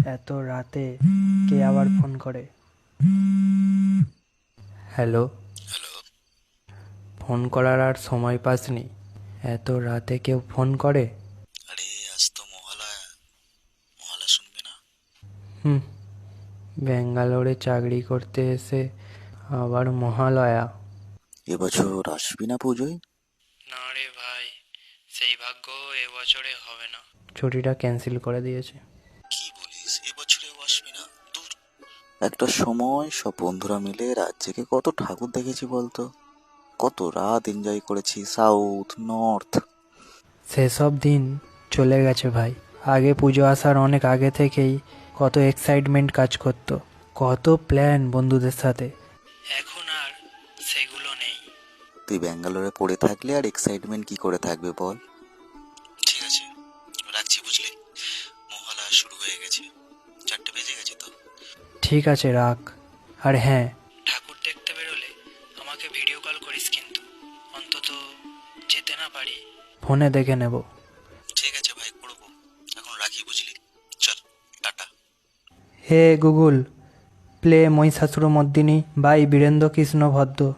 এত রাতে কে আবার ফোন করে? হ্যালো। হ্যালো। ফোন করার আর সময় পাসনি? এত রাতে কেউ ফোন করে? আরে আজ তো মহালয়া। মহালয়া শুনবি না? হুম, ব্যাঙ্গালোরে চাকরি করতে এসে আবার মহালয়া? এবছর আসবি না পুজোয়? না রে ভাই, সেই ভাগ্য এবছরে হবে না। ছুটিটা ক্যান্সেল করে দিয়েছে। কি বলিস, এবছরেও আসবি না? দূর। একটা সময় সব বন্ধুরা মিলে রাত জেগে কত ঠাকুর দেখেছি বলতো। কত রাত এনজয় করেছি, সাউথ নর্থ। সেসব দিন চলে গেছে ভাই। আগে পুজো আসার অনেক আগে থেকেই কত এক্সাইটমেন্ট কাজ করতো, কত প্ল্যান বন্ধুদের সাথে। এখন আর সেগুলো নেই। তুই ব্যাঙ্গালোরে পড়ে থাকলে আর এক্সাইটমেন্ট কি করে থাকবে বল। ঠিক আছে, রাখছি বুঝলি। মহালয়া শুরু হয়ে গেছে, 4টে বেজে গেছে তো। ঠিক আছে, রাখ। আর হ্যাঁ, ঠাকুর দেখতে বেরোলে আমাকে ভিডিও কল করিস কিন্তু, অন্তত যেতে না পারি ফোনে দেখে নেব। ঠিক আছে ভাই, করবো। এখন রাখি বুঝলি। চল, tata. Hey Google, play Mahishasuramardini by Birendra Krishna ভদ্র।